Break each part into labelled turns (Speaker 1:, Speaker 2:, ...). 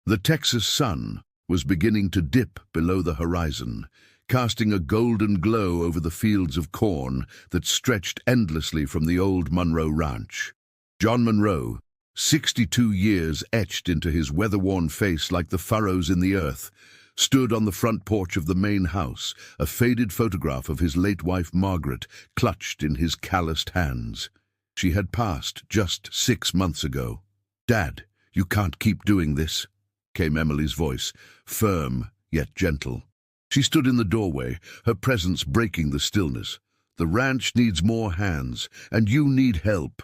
Speaker 1: The Texas sun was beginning to dip below the horizon, casting a golden glow over the fields of corn that stretched endlessly from the old Monroe Ranch. John Monroe, 62 years etched into his weather-worn face like the furrows in the earth, stood on the front porch of the main house, a faded photograph of his late wife Margaret clutched in his calloused hands. She had passed just 6 months ago. "Dad, you can't keep doing this," came Emily's voice, firm yet gentle. She stood in the doorway, her presence breaking the stillness. "The ranch needs more hands, and you need help."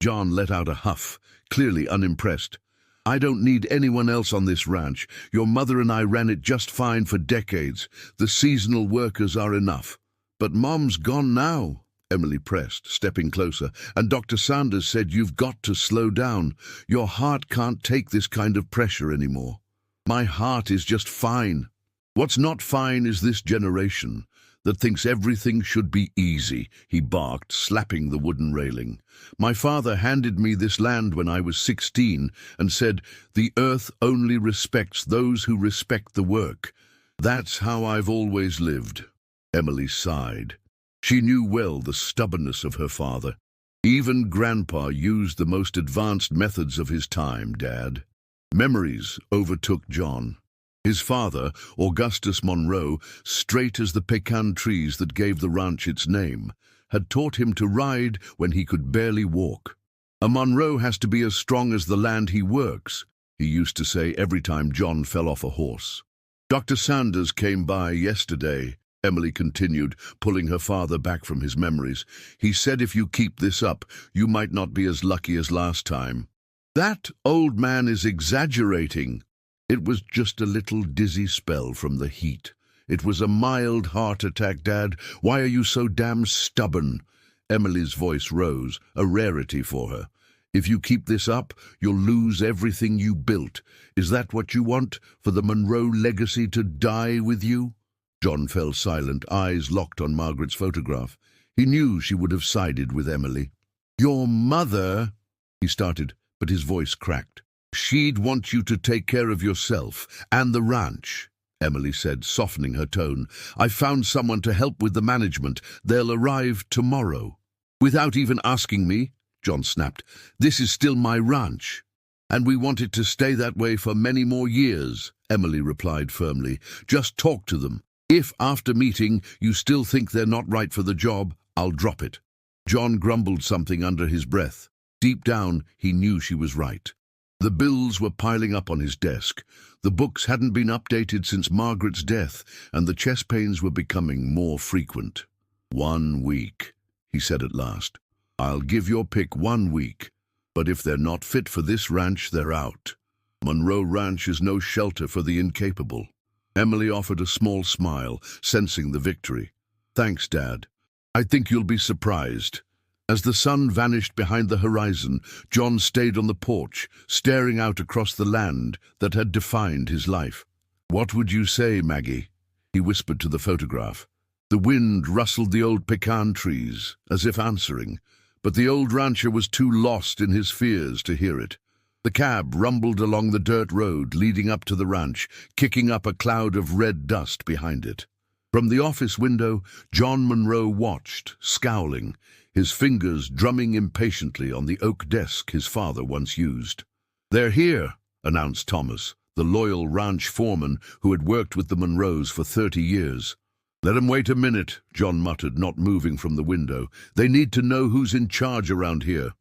Speaker 1: John let out a huff, clearly unimpressed. "I don't need anyone else on this ranch. Your mother and I ran it just fine for decades. The seasonal workers are enough." "But Mom's gone now," Emily pressed, stepping closer, "and Dr. Sanders said you've got to slow down. Your heart can't take this kind of pressure anymore." "My heart is just fine." "What's not fine is this generation that thinks everything should be easy," he barked, slapping the wooden railing. "My father handed me this land when I was 16 and said, 'The earth only respects those who respect the work.' That's how I've always lived." Emily sighed. She knew well the stubbornness of her father. "Even Grandpa used the most advanced methods of his time, Dad." Memories overtook John. His father, Augustus Monroe, straight as the pecan trees that gave the ranch its name, had taught him to ride when he could barely walk. "A Monroe has to be as strong as the land he works," he used to say every time John fell off a horse. "Dr. Sanders came by yesterday," Emily continued, pulling her father back from his memories. "He said if you keep this up, you might not be as lucky as last time." "That old man is exaggerating." "It was just a little dizzy spell from the heat. It was a mild heart attack, Dad. Why are you so damn stubborn?" Emily's voice rose, a rarity for her. "If you keep this up, you'll lose everything you built. Is that what you want, for the Monroe legacy to die with you?" John fell silent, eyes locked on Margaret's photograph. He knew she would have sided with Emily. "Your mother," he started, but his voice cracked. "She'd want you to take care of yourself and the ranch," Emily said, softening her tone. "I found someone to help with the management. They'll arrive tomorrow." "Without even asking me?" John snapped. "This is still my ranch." "And we want it to stay that way for many more years," Emily replied firmly. "Just talk to them. If, after meeting, you still think they're not right for the job, I'll drop it." John grumbled something under his breath. Deep down, he knew she was right. The bills were piling up on his desk. The books hadn't been updated since Margaret's death, and the chest pains were becoming more frequent. "1 week," he said at last. "I'll give your pick 1 week, but if they're not fit for this ranch, they're out. Monroe Ranch is no shelter for the incapable." Emily offered a small smile, sensing the victory. "Thanks, Dad. I think you'll be surprised." As the sun vanished behind the horizon, John stayed on the porch, staring out across the land that had defined his life. "What would you say, Maggie?" he whispered to the photograph. The wind rustled the old pecan trees, as if answering, but the old rancher was too lost in his fears to hear it. The cab rumbled along the dirt road leading up to the ranch, kicking up a cloud of red dust behind it. From the office window, John Monroe watched, scowling, his fingers drumming impatiently on the oak desk his father once used. "They're here," announced Thomas, the loyal ranch foreman who had worked with the Monroes for 30 years. "Let 'em wait a minute," John muttered, not moving from the window. "They need to know who's in charge around here."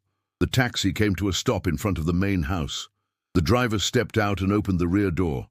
Speaker 1: The taxi came to a stop in front of the main house. The driver stepped out and opened the rear door.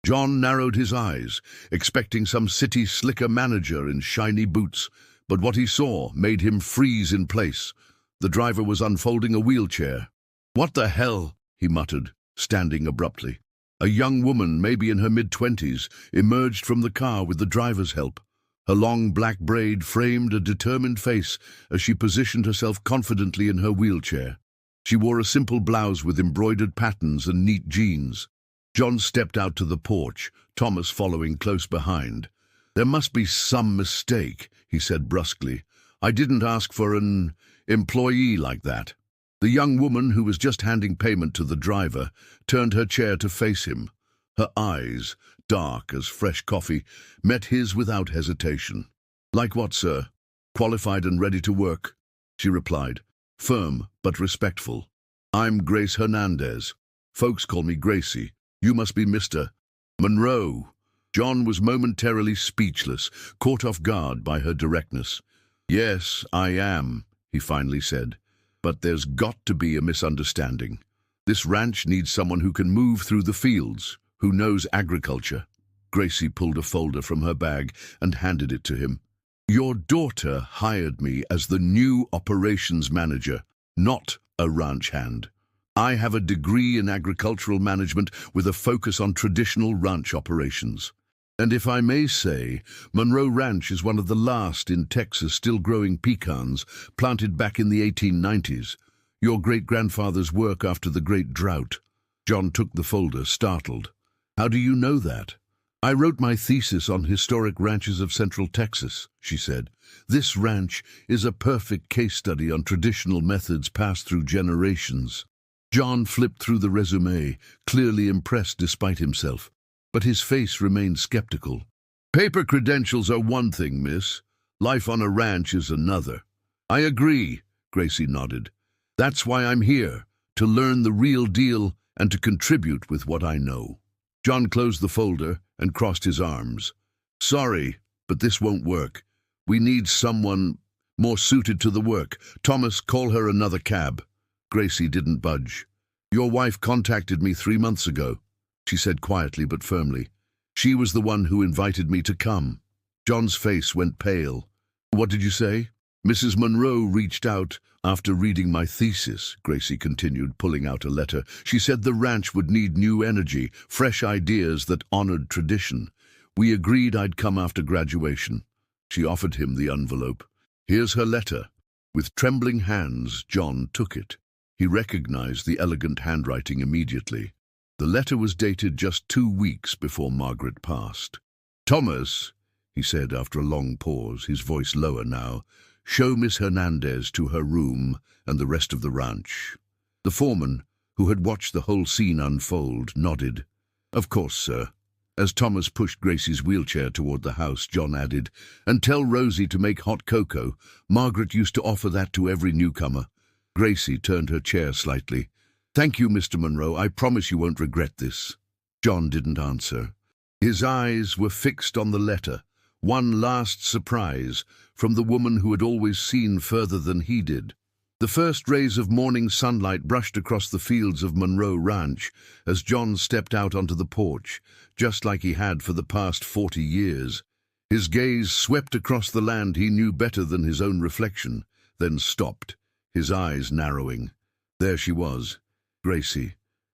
Speaker 1: John narrowed his eyes, expecting some city slicker manager in shiny boots, but what he saw made him freeze in place. The driver was unfolding a wheelchair. "What the hell?" he muttered, standing abruptly. A young woman, maybe in her mid-20s, emerged from the car with the driver's help. Her long black braid framed a determined face as she positioned herself confidently in her wheelchair. She wore a simple blouse with embroidered patterns and neat jeans. John stepped out to the porch, Thomas following close behind. "There must be some mistake," he said brusquely. "I didn't ask for an employee like that." The young woman, who was just handing payment to the driver, turned her chair to face him. Her eyes, dark as fresh coffee, met his without hesitation. "Like what, sir?" "Qualified and ready to work," she replied, firm but respectful. "I'm Grace Hernandez. Folks call me Gracie. You must be Mr. Monroe." John was momentarily speechless, caught off guard by her directness. "Yes, I am," he finally said. "But there's got to be a misunderstanding. This ranch needs someone who can move through the fields, who knows agriculture." Gracie pulled a folder from her bag and handed it to him. "Your daughter hired me as the new operations manager, not a ranch hand. I have a degree in agricultural management with a focus on traditional ranch operations. And if I may say, Monroe Ranch is one of the last in Texas still growing pecans, planted back in the 1890s. Your great-grandfather's work after the Great Drought." John took the folder, startled. "How do you know that?" "I wrote my thesis on historic ranches of Central Texas," she said. "This ranch is a perfect case study on traditional methods passed through generations." John flipped through the resume, clearly impressed despite himself, but his face remained skeptical. "Paper credentials are one thing, miss. Life on a ranch is another." "I agree," Gracie nodded. "That's why I'm here, to learn the real deal and to contribute with what I know." John closed the folder and crossed his arms. "Sorry, but this won't work. We need someone more suited to the work. Thomas, call her another cab." Gracie didn't budge. "Your wife contacted me 3 months ago," she said quietly but firmly. "She was the one who invited me to come." John's face went pale. "What did you say?" "Mrs. Monroe reached out after reading my thesis," Gracie continued, pulling out a letter. "She said the ranch would need new energy, fresh ideas that honored tradition. We agreed I'd come after graduation." She offered him the envelope. "Here's her letter." With trembling hands, John took it. He recognized the elegant handwriting immediately. The letter was dated just 2 weeks before Margaret passed. "Thomas," he said after a long pause, his voice lower now, "show Miss Hernandez to her room and the rest of the ranch." The foreman, who had watched the whole scene unfold, nodded. "Of course, sir." As Thomas pushed Gracie's wheelchair toward the house, John added, "And tell Rosie to make hot cocoa. Margaret used to offer that to every newcomer." Gracie turned her chair slightly. "Thank you, Mr. Monroe. I promise you won't regret this." John didn't answer. His eyes were fixed on the letter, one last surprise from the woman who had always seen further than he did. The first rays of morning sunlight brushed across the fields of Monroe Ranch as John stepped out onto the porch, just like he had for the past 40 years. His gaze swept across the land he knew better than his own reflection, then stopped, his eyes narrowing. There she was, Gracie,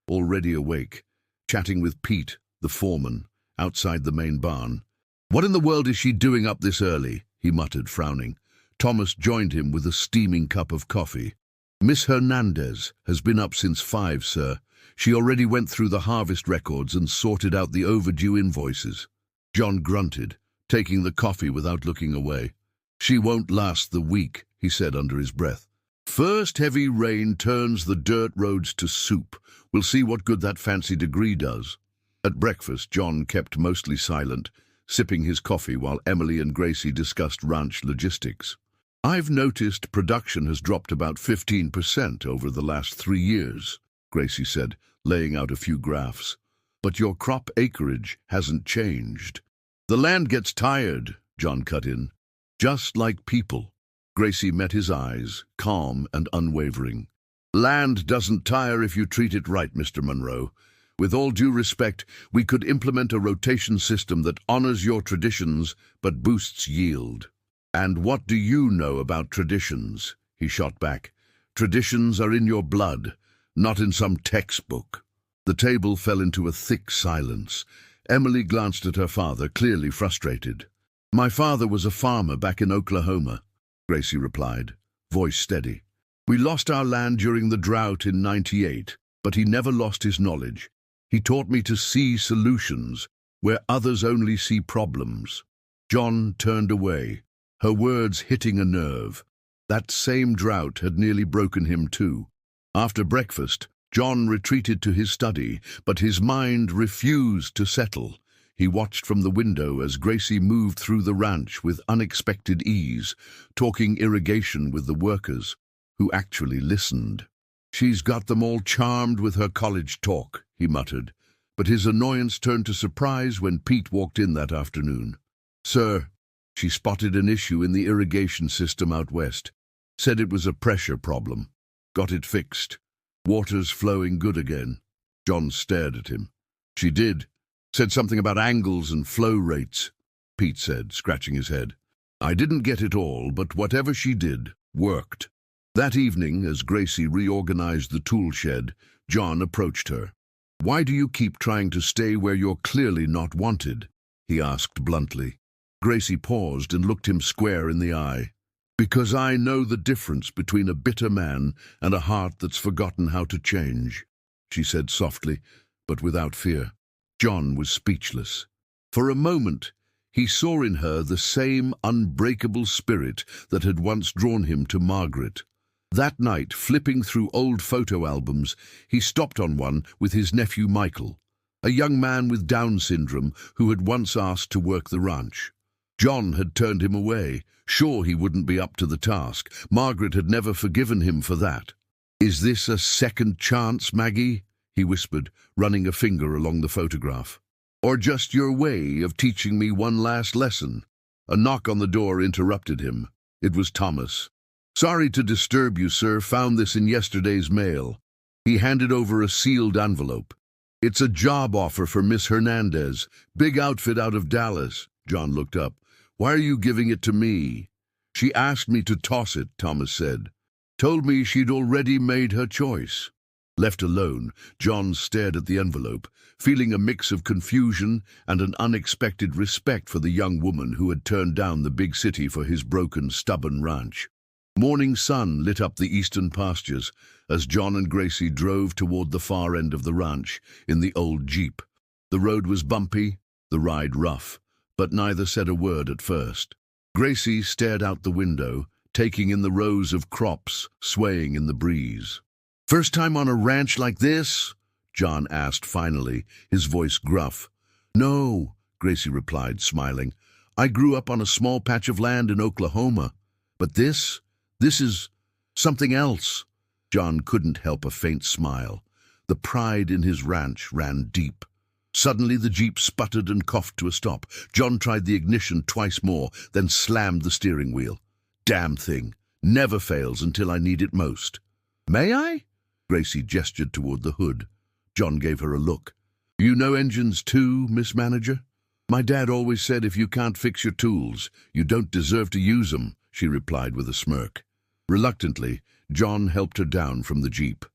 Speaker 1: already awake, chatting with Pete, the foreman, outside the main barn. "What in the world is she doing up this early?" he muttered, frowning. Thomas joined him with a steaming cup of coffee. "Miss Hernandez has been up since 5, sir. She already went through the harvest records and sorted out the overdue invoices." John grunted, taking the coffee without looking away. "She won't last the week," he said under his breath. "First heavy rain turns the dirt roads to soup. We'll see what good that fancy degree does." At breakfast, John kept mostly silent, sipping his coffee while Emily and Gracie discussed ranch logistics. "I've noticed production has dropped about 15% over the last 3 years, Gracie said, laying out a few graphs. "But your crop acreage hasn't changed." "The land gets tired," John cut in. "Just like people." Gracie met his eyes, calm and unwavering. "Land doesn't tire if you treat it right, Mr. Monroe. With all due respect, we could implement a rotation system that honors your traditions but boosts yield." "And what do you know about traditions?" he shot back. "Traditions are in your blood, not in some textbook." The table fell into a thick silence. Emily glanced at her father, clearly frustrated. "My father was a farmer back in Oklahoma," Gracie replied, voice steady. "We lost our land during the drought in '98, but he never lost his knowledge. He taught me to see solutions where others only see problems." John turned away, her words hitting a nerve. That same drought had nearly broken him too. After breakfast, John retreated to his study, but his mind refused to settle. He watched from the window as Gracie moved through the ranch with unexpected ease, talking irrigation with the workers, who actually listened. "She's got them all charmed with her college talk," he muttered, but his annoyance turned to surprise when Pete walked in that afternoon. "Sir," she spotted an issue in the irrigation system out west. Said it was a pressure problem. Got it fixed. Water's flowing good again. John stared at him. "She did. Said something about angles and flow rates," Pete said, scratching his head. "I didn't get it all, but whatever she did, worked." That evening, as Gracie reorganized the tool shed, John approached her. "Why do you keep trying to stay where you're clearly not wanted?" he asked bluntly. Gracie paused and looked him square in the eye. "Because I know the difference between a bitter man and a heart that's forgotten how to change," she said softly, but without fear. John was speechless. For a moment, he saw in her the same unbreakable spirit that had once drawn him to Margaret. That night, flipping through old photo albums, he stopped on one with his nephew Michael, a young man with Down syndrome who had once asked to work the ranch. John had turned him away, sure he wouldn't be up to the task. Margaret had never forgiven him for that. "Is this a second chance, Maggie?" he whispered, running a finger along the photograph. "Or just your way of teaching me one last lesson?" A knock on the door interrupted him. It was Thomas. "Sorry to disturb you, sir. Found this in yesterday's mail." He handed over a sealed envelope. "It's a job offer for Miss Hernandez. Big outfit out of Dallas." John looked up. "Why are you giving it to me?" "She asked me to toss it," Thomas said. "Told me she'd already made her choice." Left alone, John stared at the envelope, feeling a mix of confusion and an unexpected respect for the young woman who had turned down the big city for his broken, stubborn ranch. Morning sun lit up the eastern pastures as John and Gracie drove toward the far end of the ranch in the old Jeep. The road was bumpy, the ride rough, but neither said a word at first. Gracie stared out the window, taking in the rows of crops swaying in the breeze. "First time on a ranch like this?" John asked finally, his voice gruff. "No," Gracie replied, smiling. "I grew up on a small patch of land in Oklahoma. But this is something else." John couldn't help a faint smile. The pride in his ranch ran deep. Suddenly the Jeep sputtered and coughed to a stop. John tried the ignition twice more, then slammed the steering wheel. "Damn thing. Never fails until I need it most." "May I?" Gracie gestured toward the hood. John gave her a look. "You know engines too, Miss Manager?" "My dad always said if you can't fix your tools, you don't deserve to use them," she replied with a smirk. Reluctantly, John helped her down from the Jeep.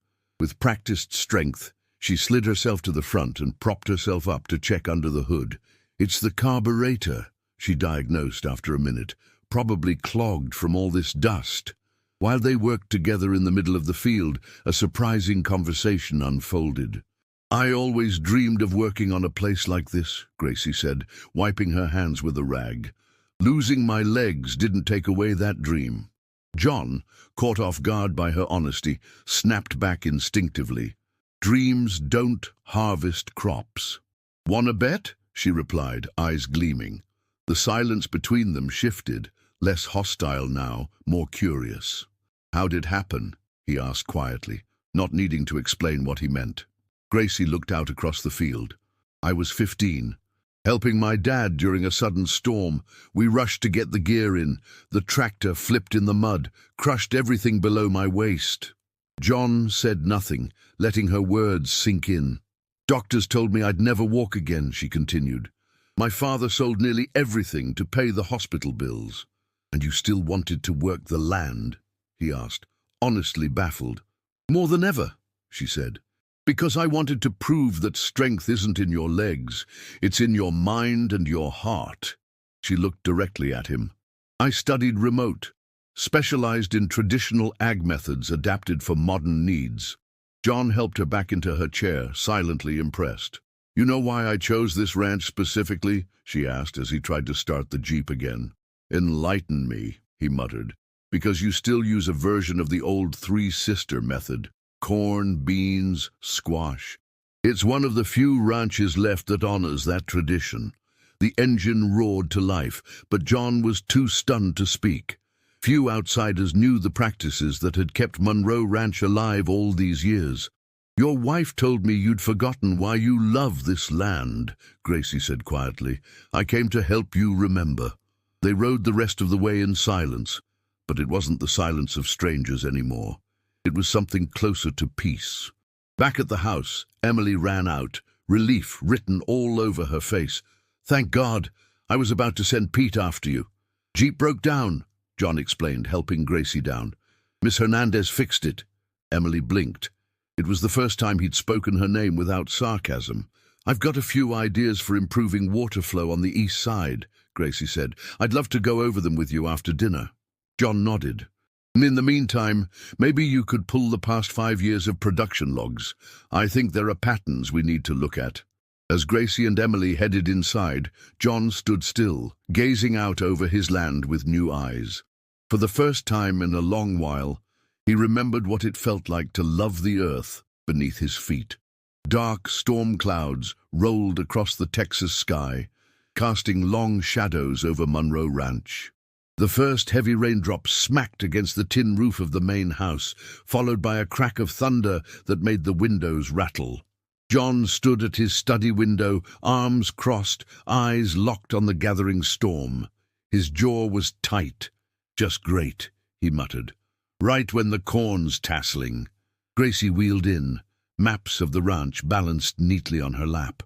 Speaker 1: With practiced strength, she slid herself to the front and propped herself up to check under the hood. "It's the carburetor," she diagnosed after a minute, "probably clogged from all this dust." While they worked together in the middle of the field, a surprising conversation unfolded. "I always dreamed of working on a place like this," Gracie said, wiping her hands with a rag. "Losing my legs didn't take away that dream." John, caught off guard by her honesty, snapped back instinctively. "Dreams don't harvest crops." "Wanna bet?" she replied, eyes gleaming. The silence between them shifted, less hostile now, more curious. "How'd it happen?" he asked quietly, not needing to explain what he meant. Gracie looked out across the field. "I was 15. Helping my dad during a sudden storm. We rushed to get the gear in. The tractor flipped in the mud, crushed everything below my waist." John said nothing, letting her words sink in. "Doctors told me I'd never walk again," she continued. "My father sold nearly everything to pay the hospital bills." "And you still wanted to work the land?" he asked, honestly baffled. "More than ever," she said. "Because I wanted to prove that strength isn't in your legs, it's in your mind and your heart." She looked directly at him. "I studied remote, specialized in traditional ag methods adapted for modern needs." John helped her back into her chair, silently impressed. "You know why I chose this ranch specifically?" she asked as he tried to start the Jeep again. "Enlighten me," he muttered. "Because you still use a version of the old three-sister method." corn, beans, squash. It's one of the few ranches left that honors that tradition. The engine roared to life, but John was too stunned to speak. Few outsiders knew the practices that had kept Monroe Ranch alive all these years. "Your wife told me you'd forgotten why you love this land," Gracie said quietly. "I came to help you remember." They rode the rest of the way in silence, but it wasn't the silence of strangers anymore. It was something closer to peace. Back at the house, Emily ran out, relief written all over her face. "Thank God! I was about to send Pete after you." "Jeep broke down," John explained, helping Gracie down. "Miss Hernandez fixed it." Emily blinked. It was the first time he'd spoken her name without sarcasm. "I've got a few ideas for improving water flow on the east side," Gracie said. "I'd love to go over them with you after dinner." John nodded. "And in the meantime, maybe you could pull the past 5 years of production logs. I think there are patterns we need to look at." As Gracie and Emily headed inside, John stood still, gazing out over his land with new eyes. For the first time in a long while, he remembered what it felt like to love the earth beneath his feet. Dark storm clouds rolled across the Texas sky, casting long shadows over Monroe Ranch. The first heavy raindrops smacked against the tin roof of the main house, followed by a crack of thunder that made the windows rattle. John stood at his study window, arms crossed, eyes locked on the gathering storm. His jaw was tight. "Just great," he muttered. "Right when the corn's tasseling." Gracie wheeled in, maps of the ranch balanced neatly on her lap.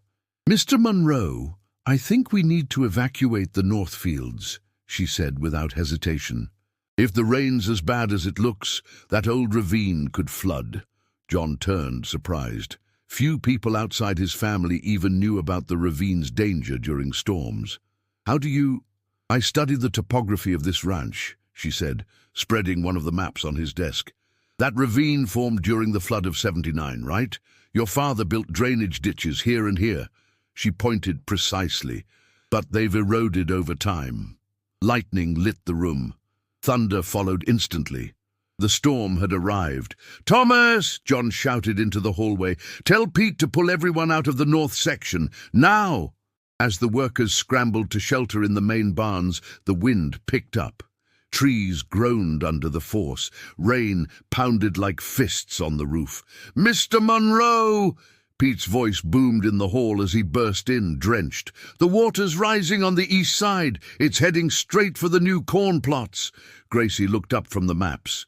Speaker 1: "Mr. Monroe, I think we need to evacuate the North Fields," she said without hesitation. "If the rain's as bad as it looks, that old ravine could flood." John turned, surprised. Few people outside his family even knew about the ravine's danger during storms. "How do you—" "I studied the topography of this ranch," she said, spreading one of the maps on his desk. "That ravine formed during the flood of '79, right? Your father built drainage ditches here and here." She pointed precisely. "But they've eroded over time." Lightning lit the room. Thunder followed instantly. The storm had arrived. "Thomas!" John shouted into the hallway. "Tell Pete to pull everyone out of the north section, now!" As the workers scrambled to shelter in the main barns, the wind picked up. Trees groaned under the force. Rain pounded like fists on the roof. "Mr. Monroe!" Pete's voice boomed in the hall as he burst in, drenched. "The water's rising on the east side. It's heading straight for the new corn plots." Gracie looked up from the maps.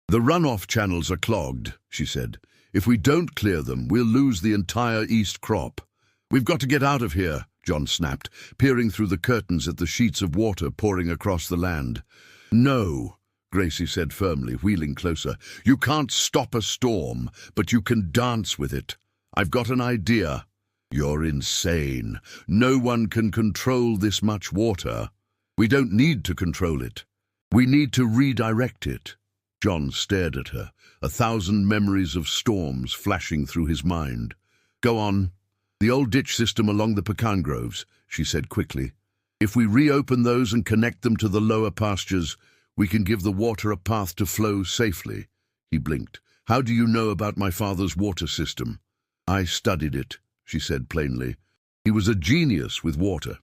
Speaker 1: "The runoff channels are clogged," she said. "If we don't clear them, we'll lose the entire east crop." "We've got to get out of here," John snapped, peering through the curtains at the sheets of water pouring across the land. "No," Gracie said firmly, wheeling closer. "You can't stop a storm, but you can dance with it. I've got an idea." "You're insane. No one can control this much water." "We don't need to control it. We need to redirect it." John stared at her, 1,000 memories of storms flashing through his mind. "Go on." "The old ditch system along the pecan groves," she said quickly. "If we reopen those and connect them to the lower pastures, we can give the water a path to flow safely." He blinked. "How do you know about my father's water system?" "I studied it," she said plainly. "He was a genius with water."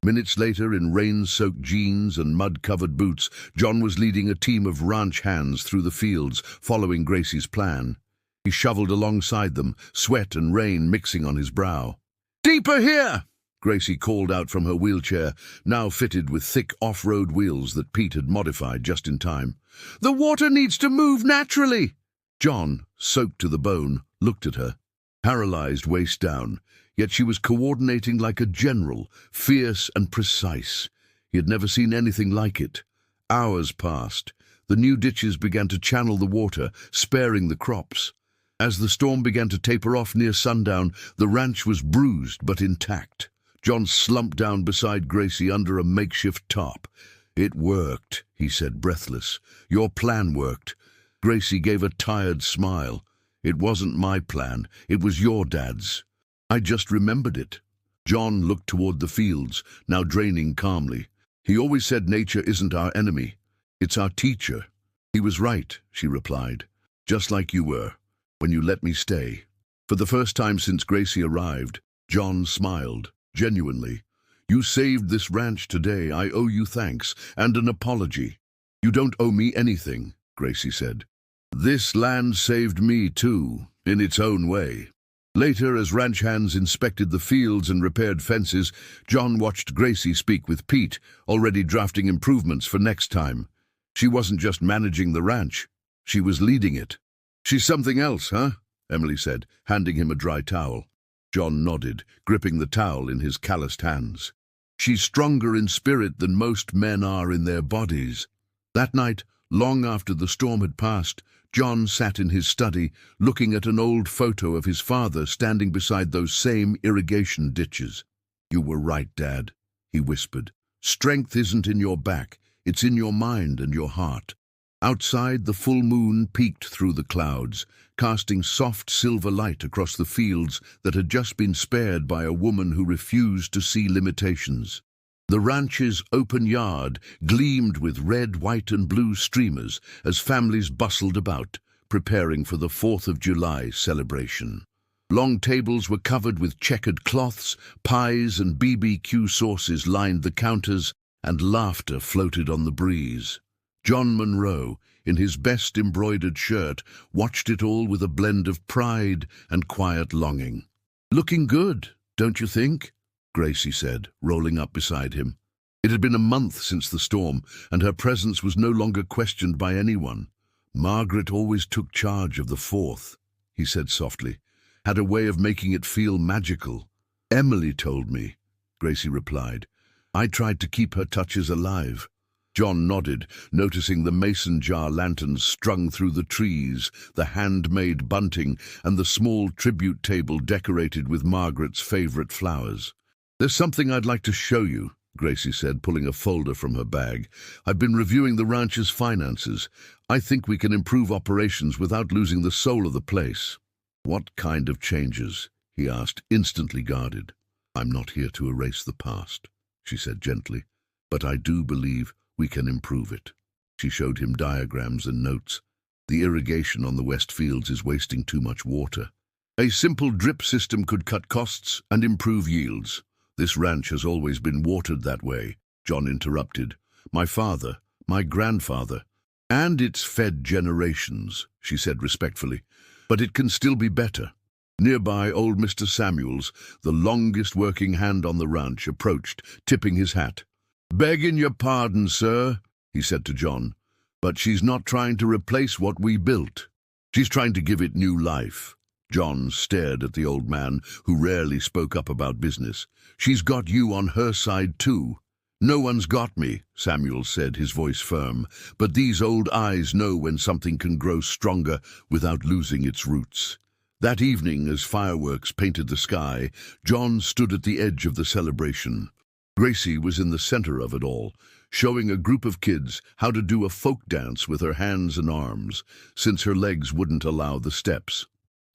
Speaker 1: Minutes later, in rain-soaked jeans and mud-covered boots, John was leading a team of ranch hands through the fields, following Gracie's plan. He shoveled alongside them, sweat and rain mixing on his brow. "Deeper here!" Gracie called out from her wheelchair, now fitted with thick off-road wheels that Pete had modified just in time. "The water needs to move naturally!" John, soaked to the bone, looked at her, paralyzed waist down. Yet she was coordinating like a general, fierce and precise. He had never seen anything like it. Hours passed. The new ditches began to channel the water, sparing the crops. As the storm began to taper off near sundown, the ranch was bruised but intact. John slumped down beside Gracie under a makeshift tarp. "It worked," he said, breathless. "Your plan worked." Gracie gave a tired smile. "It wasn't my plan. It was your dad's. I just remembered it." John looked toward the fields, now draining calmly. "He always said nature isn't our enemy. It's our teacher." "He was right," she replied. "Just like you were." when you let me stay." For the first time since Gracie arrived, John smiled, genuinely. "You saved this ranch today. I owe you thanks, and an apology." "You don't owe me anything," Gracie said. "This land saved me too, in its own way." Later, as ranch hands inspected the fields and repaired fences, John watched Gracie speak with Pete, already drafting improvements for next time. She wasn't just managing the ranch, she was leading it. "She's something else, huh?" Emily said, handing him a dry towel. John nodded, gripping the towel in his calloused hands. "She's stronger in spirit than most men are in their bodies." That night, long after the storm had passed, John sat in his study, looking at an old photo of his father standing beside those same irrigation ditches. "You were right, Dad," he whispered. "Strength isn't in your back, it's in your mind and your heart." Outside, the full moon peeked through the clouds, casting soft silver light across the fields that had just been spared by a woman who refused to see limitations. The ranch's open yard gleamed with red, white, and blue streamers as families bustled about, preparing for the 4th of July celebration. Long tables were covered with checkered cloths, pies and BBQ sauces lined the counters, and laughter floated on the breeze. John Monroe, in his best embroidered shirt, watched it all with a blend of pride and quiet longing. "Looking good, don't you think?" Gracie said, rolling up beside him. It had been a month since the storm, and her presence was no longer questioned by anyone. "Margaret always took charge of the 4th, he said softly, "had a way of making it feel magical." "Emily told me," Gracie replied. "I tried to keep her touches alive." John nodded, noticing the mason jar lanterns strung through the trees, the handmade bunting, and the small tribute table decorated with Margaret's favorite flowers. "There's something I'd like to show you," Gracie said, pulling a folder from her bag. "I've been reviewing the ranch's finances. I think we can improve operations without losing the soul of the place." "What kind of changes?" he asked, instantly guarded. "I'm not here to erase the past," she said gently, "but I do believe we can improve it." She showed him diagrams and notes. "The irrigation on the west fields is wasting too much water. A simple drip system could cut costs and improve yields." "This ranch has always been watered that way," John interrupted. "My father, my grandfather, and it's fed generations," she said respectfully. "But it can still be better." Nearby, old Mr. Samuels, the longest working hand on the ranch, approached, tipping his hat. "Begging your pardon, sir," he said to John, "but she's not trying to replace what we built. She's trying to give it new life." John stared at the old man, who rarely spoke up about business. "She's got you on her side too." "No one's got me," Samuel said, his voice firm, "but these old eyes know when something can grow stronger without losing its roots." That evening, as fireworks painted the sky, John stood at the edge of the celebration. Gracie was in the center of it all, showing a group of kids how to do a folk dance with her hands and arms, since her legs wouldn't allow the steps.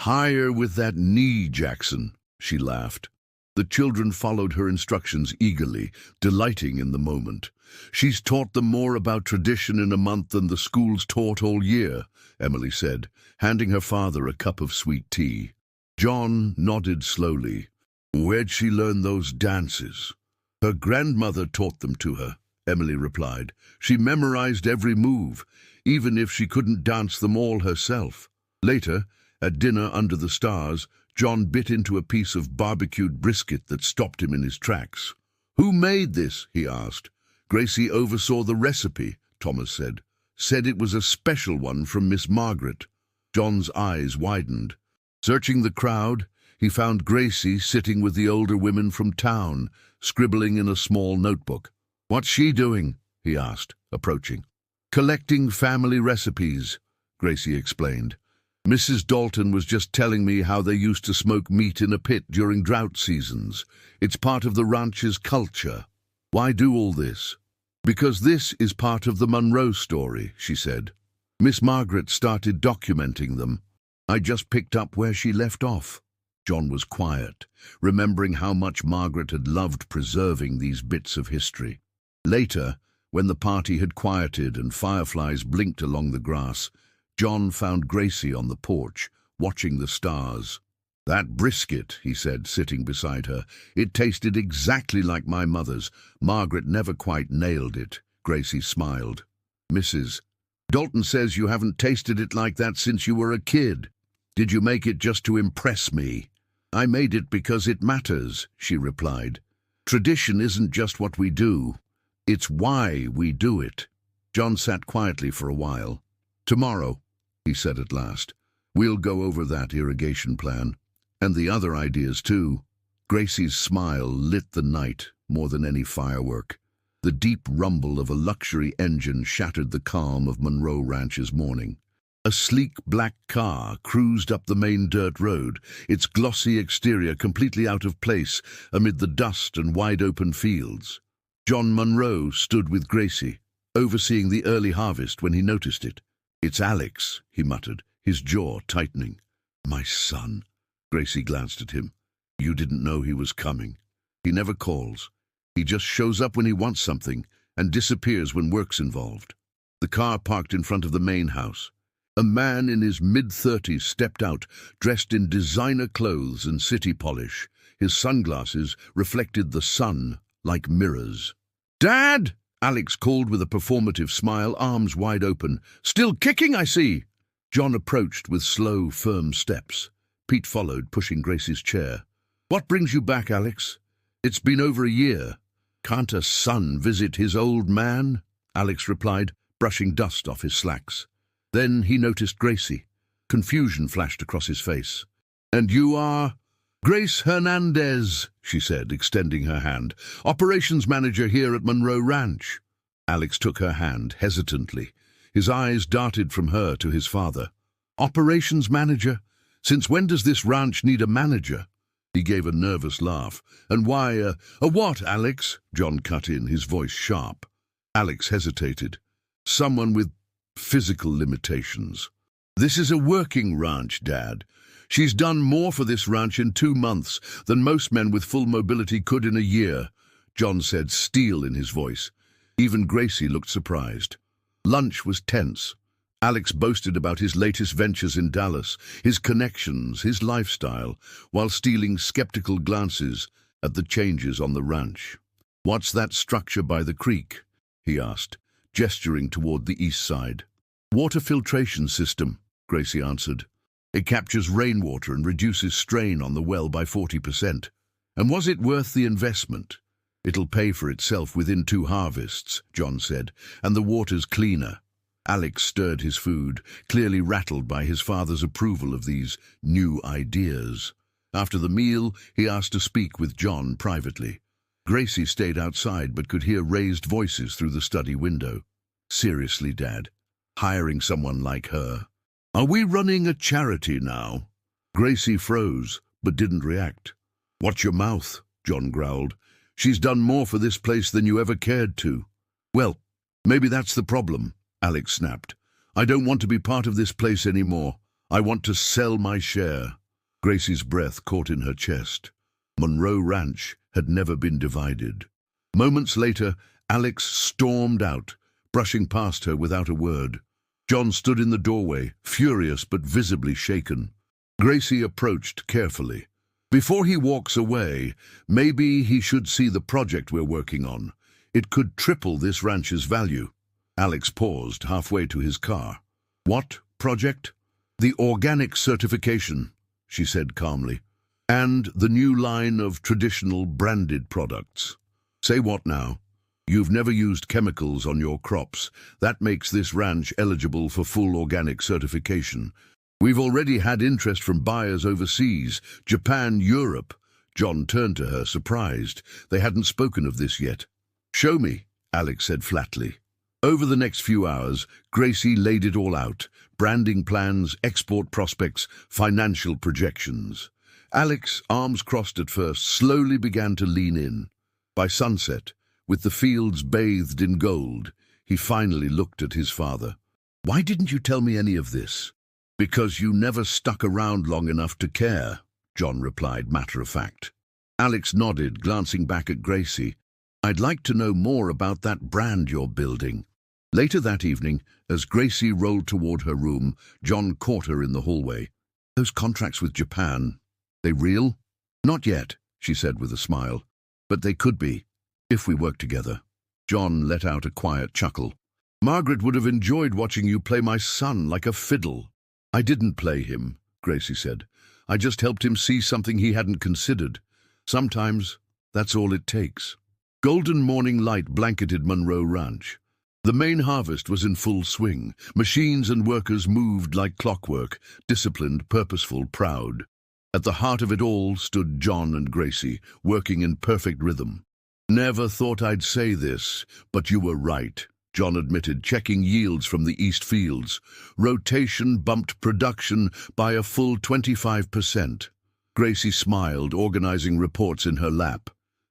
Speaker 1: "Higher with that knee, Jackson," she laughed. The children followed her instructions eagerly, delighting in the moment. "She's taught them more about tradition in a month than the school's taught all year," Emily said, handing her father a cup of sweet tea. John nodded slowly. "Where'd she learn those dances?" "Her grandmother taught them to her," Emily replied. "She memorized every move, even if she couldn't dance them all herself." Later, at dinner under the stars, John bit into a piece of barbecued brisket that stopped him in his tracks. "Who made this?" he asked. "Gracie oversaw the recipe," Thomas said. "Said it was a special one from Miss Margaret." John's eyes widened. Searching the crowd, he found Gracie sitting with the older women from town, scribbling in a small notebook. "What's she doing?" he asked, approaching. "Collecting family recipes," Gracie explained. "Mrs. Dalton was just telling me how they used to smoke meat in a pit during drought seasons. It's part of the ranch's culture." "Why do all this?" "Because this is part of the Monroe story," she said. "Miss Margaret started documenting them. I just picked up where she left off." John was quiet, remembering how much Margaret had loved preserving these bits of history. Later, when the party had quieted and fireflies blinked along the grass, John found Gracie on the porch, watching the stars. "That brisket," he said, sitting beside her. "It tasted exactly like my mother's. Margaret never quite nailed it." Gracie smiled. "Mrs. Dalton says you haven't tasted it like that since you were a kid. Did you make it just to impress me?" "I made it because it matters," she replied. "Tradition isn't just what we do. It's why we do it." John sat quietly for a while. "Tomorrow," he said at last, "we'll go over that irrigation plan. And the other ideas too." Gracie's smile lit the night more than any firework. The deep rumble of a luxury engine shattered the calm of Monroe Ranch's morning. A sleek black car cruised up the main dirt road, its glossy exterior completely out of place amid the dust and wide-open fields. John Monroe stood with Gracie, overseeing the early harvest when he noticed it. "It's Alex," he muttered, his jaw tightening. "My son." Gracie glanced at him. "You didn't know he was coming. He never calls. He just shows up when he wants something and disappears when work's involved." The car parked in front of the main house. A man in his mid-30s stepped out, dressed in designer clothes and city polish. His sunglasses reflected the sun like mirrors. "Dad!" Alex called with a performative smile, arms wide open. "Still kicking, I see." John approached with slow, firm steps. Pete followed, pushing Gracie's chair. "What brings you back, Alex? It's been over a year." "Can't a son visit his old man?" Alex replied, brushing dust off his slacks. Then he noticed Gracie. Confusion flashed across his face. "And you are—" "Grace Hernandez," she said, extending her hand. "Operations manager here at Monroe Ranch." Alex took her hand, hesitantly. His eyes darted from her to his father. "Operations manager? Since when does this ranch need a manager?" He gave a nervous laugh. "And why, a what, Alex?" John cut in, his voice sharp. Alex hesitated. "Someone with physical limitations." "This is a working ranch, Dad. She's done more for this ranch in 2 months than most men with full mobility could in a year," John said, steel in his voice. Even Gracie looked surprised. Lunch was tense. Alex boasted about his latest ventures in Dallas, his connections, his lifestyle, while stealing skeptical glances at the changes on the ranch. "What's that structure by the creek?" he asked, gesturing toward the east side. "Water filtration system," Gracie answered. "It captures rainwater and reduces strain on the well by 40%. And was it worth the investment?" "It'll pay for itself within 2 harvests," John said, "and the water's cleaner." Alex stirred his food, clearly rattled by his father's approval of these new ideas. After the meal, he asked to speak with John privately. Gracie stayed outside but could hear raised voices through the study window. "Seriously, Dad, hiring someone like her? Are we running a charity now?" Gracie froze, but didn't react. "Watch your mouth," John growled. "She's done more for this place than you ever cared to." "Well, maybe that's the problem," Alex snapped. "I don't want to be part of this place anymore. I want to sell my share." Gracie's breath caught in her chest. Monroe Ranch had never been divided. Moments later, Alex stormed out, brushing past her without a word. John stood in the doorway, furious but visibly shaken. Gracie approached carefully. "Before he walks away, maybe he should see the project we're working on. It could triple this ranch's value." Alex paused halfway to his car. "What project?" "The organic certification," she said calmly, "and the new line of traditional branded products." "Say what now?" "You've never used chemicals on your crops. That makes this ranch eligible for full organic certification. We've already had interest from buyers overseas, Japan, Europe." John turned to her, surprised. They hadn't spoken of this yet. "Show me," Alex said flatly. Over the next few hours, Gracie laid it all out: branding plans, export prospects, financial projections. Alex, arms crossed at first, slowly began to lean in. By sunset, with the fields bathed in gold, he finally looked at his father. "Why didn't you tell me any of this?" "Because you never stuck around long enough to care," John replied, matter of fact. Alex nodded, glancing back at Gracie. "I'd like to know more about that brand you're building." Later that evening, as Gracie rolled toward her room, John caught her in the hallway. Those contracts with Japan, they real? Not yet, she said with a smile. But they could be, if we work together. John let out a quiet chuckle. Margaret would have enjoyed watching you play my son like a fiddle. I didn't play him, Gracie said. I just helped him see something he hadn't considered. Sometimes, that's all it takes. Golden morning light blanketed Monroe Ranch. The main harvest was in full swing. Machines and workers moved like clockwork, disciplined, purposeful, proud. At the heart of it all stood John and Gracie, working in perfect rhythm. Never thought I'd say this, but you were right, John admitted, checking yields from the east fields. Rotation bumped production by a full 25%. Gracie smiled, organizing reports in her lap.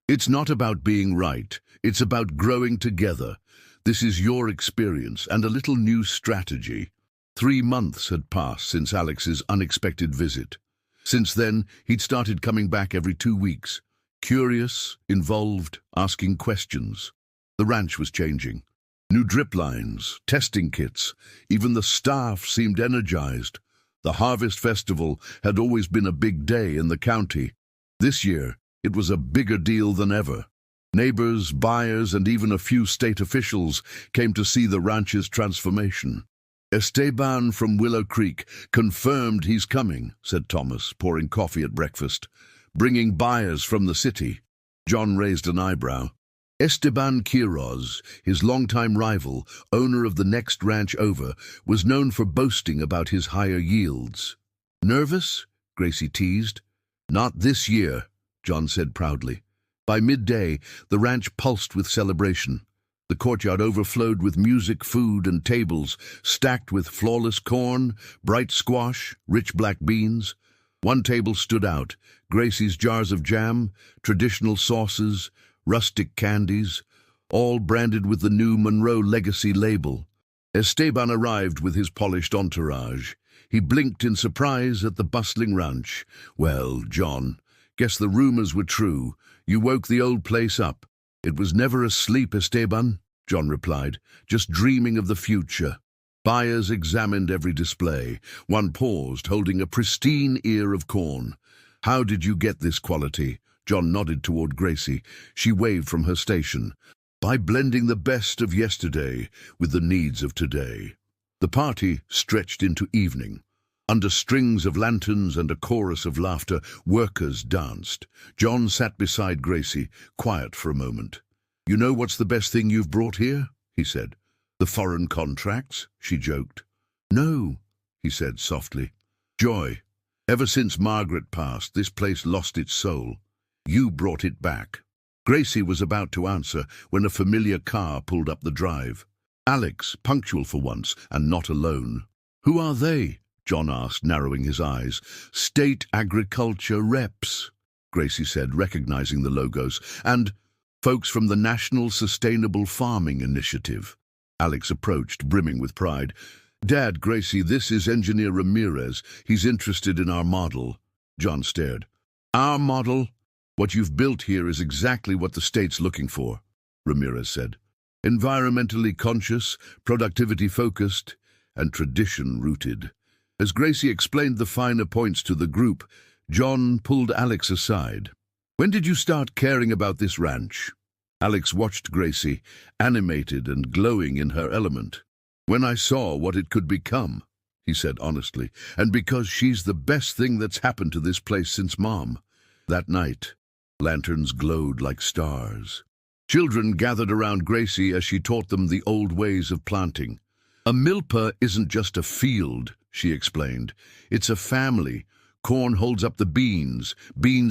Speaker 1: It's not about being right, it's about growing together. This is your experience and a little new strategy. 3 months had passed since Alex's unexpected visit. Since then, he'd started coming back every 2 weeks. Curious, involved, asking questions. The ranch was changing. New drip lines, testing kits, even the staff seemed energized. The Harvest Festival had always been a big day in the county. This year, it was a bigger deal than ever. Neighbors, buyers, and even a few state officials came to see the ranch's transformation. Esteban from Willow Creek confirmed he's coming, said Thomas, pouring coffee at breakfast. Bringing buyers from the city. John raised an eyebrow. Esteban Quiroz, his longtime rival, owner of the next ranch over, was known for boasting about his higher yields. Nervous? Gracie teased. Not this year, John said proudly. By midday, the ranch pulsed with celebration. The courtyard overflowed with music, food, and tables, stacked with flawless corn, bright squash, rich black beans. One table stood out, Gracie's jars of jam, traditional sauces, rustic candies, all branded with the new Monroe Legacy label. Esteban arrived with his polished entourage. He blinked in surprise at the bustling ranch. Well, John, guess the rumors were true. You woke the old place up. It was never asleep, Esteban, John replied, just dreaming of the future. Buyers examined every display. One paused, holding a pristine ear of corn. How did you get this quality? John nodded toward Gracie. She waved from her station. By blending the best of yesterday with the needs of today. The party stretched into evening. Under strings of lanterns and a chorus of laughter, workers danced. John sat beside Gracie, quiet for a moment. You know what's the best thing you've brought here? He said. The foreign contracts? She joked. No, he said softly. Joy. Ever since Margaret passed, this place lost its soul. You brought it back. Gracie was about to answer when a familiar car pulled up the drive. Alex, punctual for once, and not alone. Who are they? John asked, narrowing his eyes. State Agriculture Reps, Gracie said, recognizing the logos, and folks from the National Sustainable Farming Initiative. Alex approached, brimming with pride. Dad, Gracie, this is Engineer Ramirez. He's interested in our model. John stared. Our model? What you've built here is exactly what the state's looking for, Ramirez said. Environmentally conscious, productivity-focused, and tradition-rooted. As Gracie explained the finer points to the group, John pulled Alex aside. When did you start caring about this ranch? Alex watched Gracie, animated and glowing in her element. When I saw what it could become, he said honestly, and because she's the best thing that's happened to this place since Mom. That night, lanterns glowed like stars. Children gathered around Gracie as she taught them the old ways of planting. A milpa isn't just a field, she explained. It's a family. Corn holds up the beans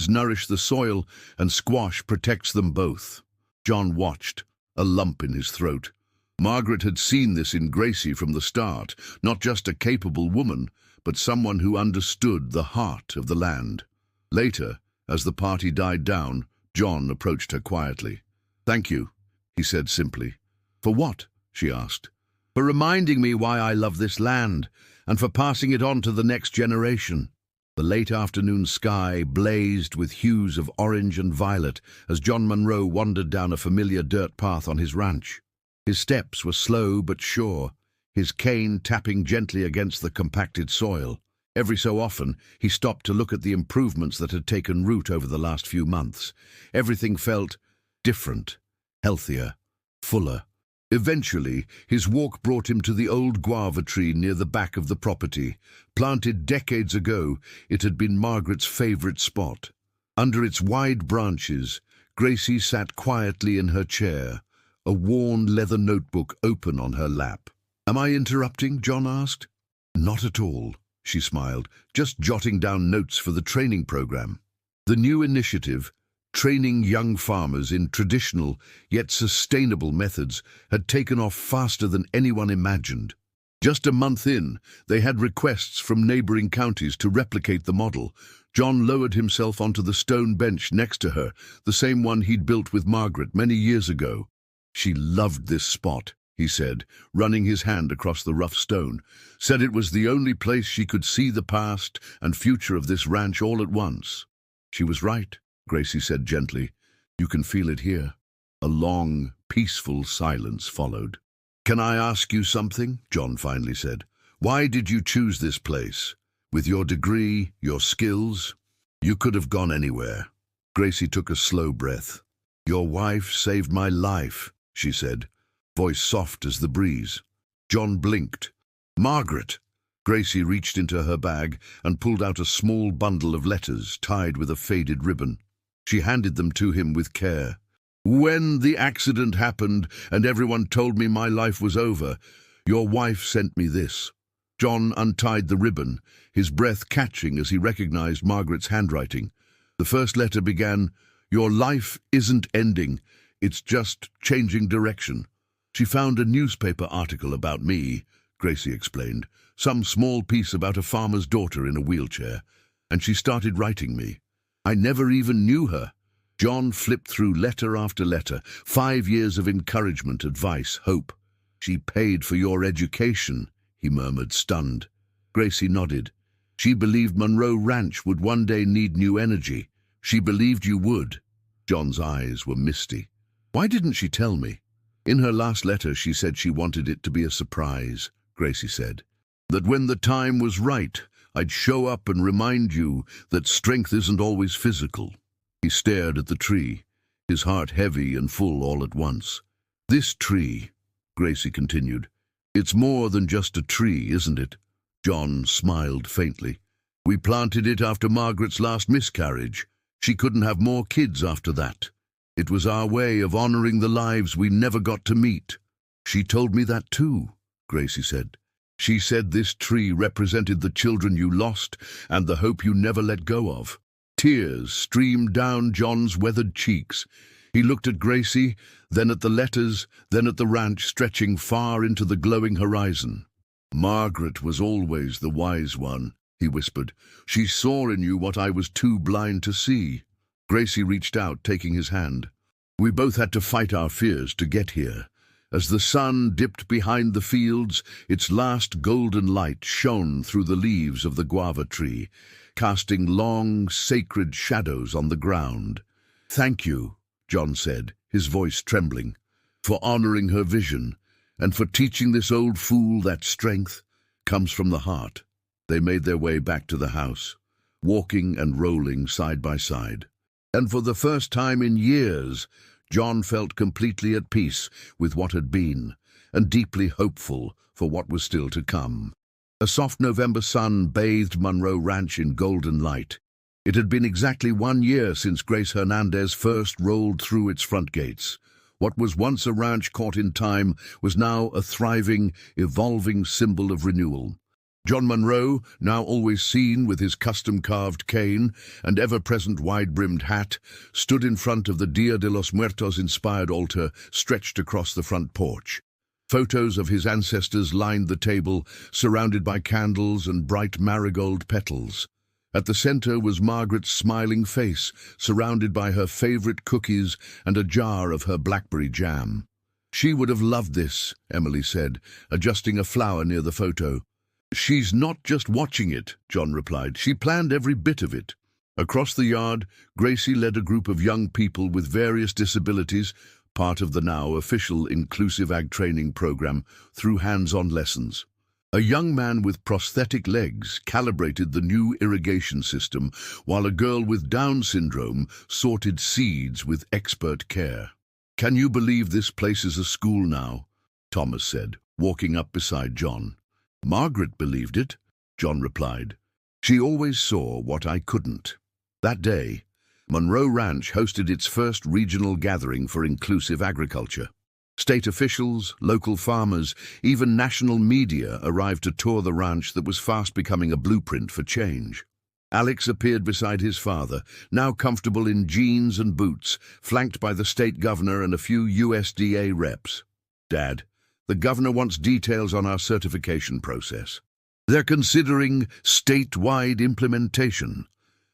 Speaker 1: nourish the soil, and squash protects them both. John watched, a lump in his throat. Margaret had seen this in Gracie from the start, not just a capable woman, but someone who understood the heart of the land. Later, as the party died down, John approached her quietly. Thank you, he said simply. For what? She asked. For reminding me why I love this land, and for passing it on to the next generation. The late afternoon sky blazed with hues of orange and violet as John Monroe wandered down a familiar dirt path on his ranch. His steps were slow but sure, his cane tapping gently against the compacted soil. Every so often, he stopped to look at the improvements that had taken root over the last few months. Everything felt different, healthier, fuller. Eventually, his walk brought him to the old guava tree near the back of the property. Planted decades ago, it had been Margaret's favorite spot. Under its wide branches, Gracie sat quietly in her chair, a worn leather notebook open on her lap. "Am I interrupting?" John asked. "Not at all," she smiled, "just jotting down notes for the training program." The new initiative, training young farmers in traditional yet sustainable methods, had taken off faster than anyone imagined. Just a month in, they had requests from neighboring counties to replicate the model. John lowered himself onto the stone bench next to her, the same one he'd built with Margaret many years ago. "She loved this spot," he said, running his hand across the rough stone. "Said it was the only place she could see the past and future of this ranch all at once." "She was right," Gracie said gently. "You can feel it here." A long, peaceful silence followed. "Can I ask you something?" John finally said. "Why did you choose this place? With your degree, your skills? You could have gone anywhere." Gracie took a slow breath. "Your wife saved my life," she said, voice soft as the breeze. John blinked. "Margaret!" Gracie reached into her bag and pulled out a small bundle of letters tied with a faded ribbon. She handed them to him with care. "When the accident happened and everyone told me my life was over, your wife sent me this." John untied the ribbon, his breath catching as he recognized Margaret's handwriting. The first letter began, "Your life isn't ending, it's just changing direction." "She found a newspaper article about me," Gracie explained, "some small piece about a farmer's daughter in a wheelchair, and she started writing me. I never even knew her." John flipped through letter after letter, 5 years of encouragement, advice, hope. "She paid for your education," he murmured, stunned. Gracie nodded. "She believed Monroe Ranch would one day need new energy. She believed you would." John's eyes were misty. "Why didn't she tell me?" "In her last letter, she said she wanted it to be a surprise," Gracie said. "That when the time was right, I'd show up and remind you that strength isn't always physical." He stared at the tree, his heart heavy and full all at once. "This tree," Gracie continued, "it's more than just a tree, isn't it?" John smiled faintly. "We planted it after Margaret's last miscarriage. She couldn't have more kids after that. It was our way of honoring the lives we never got to meet." "She told me that too," Gracie said. "She said this tree represented the children you lost and the hope you never let go of." Tears streamed down John's weathered cheeks. He looked at Gracie, then at the letters, then at the ranch stretching far into the glowing horizon. "Margaret was always the wise one," he whispered. "She saw in you what I was too blind to see." Gracie reached out, taking his hand. "We both had to fight our fears to get here." As the sun dipped behind the fields, its last golden light shone through the leaves of the guava tree, casting long, sacred shadows on the ground. "Thank you," John said, his voice trembling, "for honoring her vision, and for teaching this old fool that strength comes from the heart." They made their way back to the house, walking and rolling side by side. And for the first time in years, John felt completely at peace with what had been, and deeply hopeful for what was still to come. A soft November sun bathed Monroe Ranch in golden light. It had been exactly 1 year since Grace Hernandez first rolled through its front gates. What was once a ranch caught in time was now a thriving, evolving symbol of renewal. John Monroe, now always seen with his custom-carved cane and ever-present wide-brimmed hat, stood in front of the Dia de los Muertos-inspired altar stretched across the front porch. Photos of his ancestors lined the table, surrounded by candles and bright marigold petals. At the center was Margaret's smiling face, surrounded by her favorite cookies and a jar of her blackberry jam. "She would have loved this," Emily said, adjusting a flower near the photo. "She's not just watching it," John replied. "She planned every bit of it." Across the yard, Gracie led a group of young people with various disabilities, part of the now official Inclusive Ag training program, through hands-on lessons. A young man with prosthetic legs calibrated the new irrigation system, while a girl with Down syndrome sorted seeds with expert care. "Can you believe this place is a school now?" Thomas said, walking up beside John. "Margaret believed it," John replied. "She always saw what I couldn't." That day, Monroe Ranch hosted its first regional gathering for inclusive agriculture. State officials, local farmers, even national media arrived to tour the ranch that was fast becoming a blueprint for change. Alex appeared beside his father, now comfortable in jeans and boots, flanked by the state governor and a few USDA reps. "Dad, the governor wants details on our certification process. They're considering statewide implementation."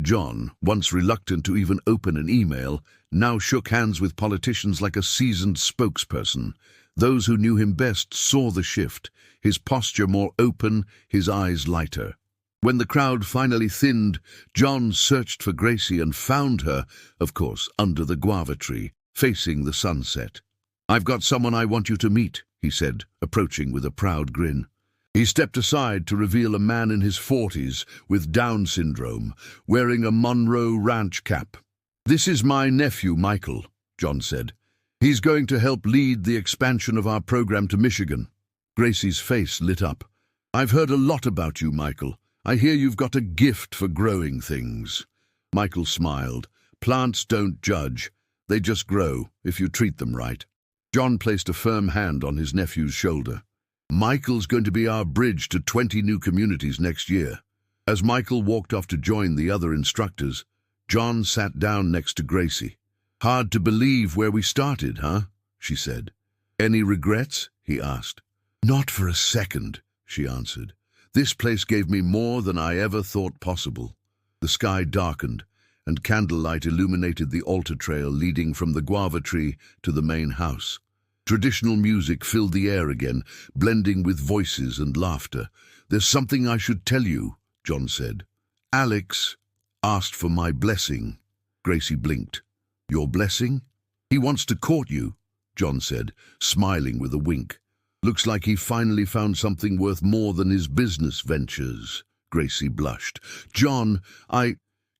Speaker 1: John, once reluctant to even open an email, now shook hands with politicians like a seasoned spokesperson. Those who knew him best saw the shift, his posture more open, his eyes lighter. When the crowd finally thinned, John searched for Gracie and found her, of course, under the guava tree, facing the sunset. "I've got someone I want you to meet," he said, approaching with a proud grin. He stepped aside to reveal a man in his 40s with Down syndrome, wearing a Monroe Ranch cap. "This is my nephew, Michael," John said. "He's going to help lead the expansion of our program to Michigan." Gracie's face lit up. "I've heard a lot about you, Michael. I hear you've got a gift for growing things." Michael smiled. "Plants don't judge. They just grow, if you treat them right." John placed a firm hand on his nephew's shoulder. "Michael's going to be our bridge to 20 new communities next year." As Michael walked off to join the other instructors, John sat down next to Gracie. "Hard to believe where we started, huh?" she said. "Any regrets?" he asked. "Not for a second," she answered. "This place gave me more than I ever thought possible." The sky darkened, and candlelight illuminated the altar trail leading from the guava tree to the main house. Traditional music filled the air again, blending with voices and laughter. "There's something I should tell you," John said. "Alex asked for my blessing." Gracie blinked. "Your blessing?" "He wants to court you," John said, smiling with a wink. "Looks like he finally found something worth more than his business ventures." Gracie blushed. "John,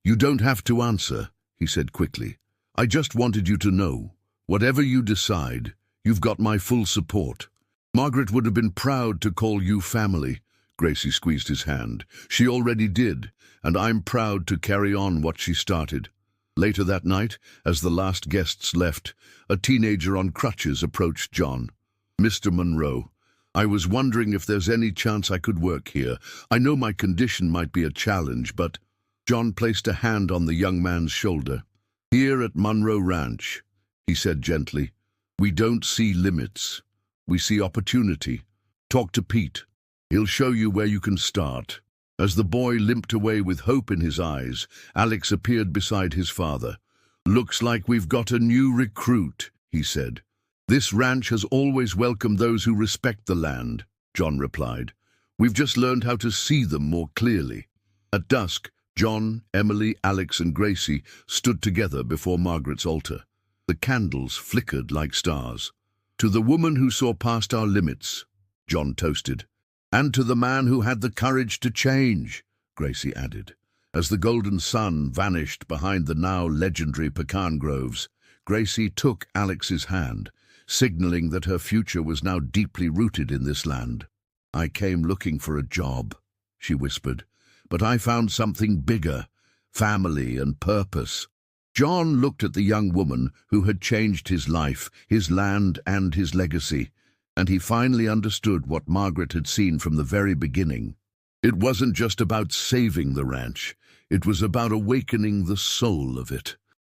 Speaker 1: You don't have to answer," he said quickly. "I just wanted you to know. Whatever you decide, you've got my full support." "Margaret would have been proud to call you family." Gracie squeezed his hand. "She already did, and I'm proud to carry on what she started." Later that night, as the last guests left, a teenager on crutches approached John. "Mr. Monroe, I was wondering if there's any chance I could work here. I know my condition might be a challenge, but—" John placed a hand on the young man's shoulder. "Here at Monroe Ranch," he said gently, "we don't see limits. We see opportunity. Talk to Pete. He'll show you where you can start." As the boy limped away with hope in his eyes, Alex appeared beside his father. "Looks like we've got a new recruit," he said. "This ranch has always welcomed those who respect the land," John replied. "We've just learned how to see them more clearly." At dusk, John, Emily, Alex, and Gracie stood together before Margaret's altar. The candles flickered like stars. "To the woman who saw past our limits," John toasted. "And to the man who had the courage to change," Gracie added. As the golden sun vanished behind the now legendary pecan groves, Gracie took Alex's hand, signaling that her future was now deeply rooted in this land. "I came looking for a job," she whispered, "but I found something bigger, family and purpose." John looked at the young woman who had changed his life, his land, and his legacy, and he finally understood what Margaret had seen from the very beginning. It wasn't just about saving the ranch. It was about awakening the soul of it.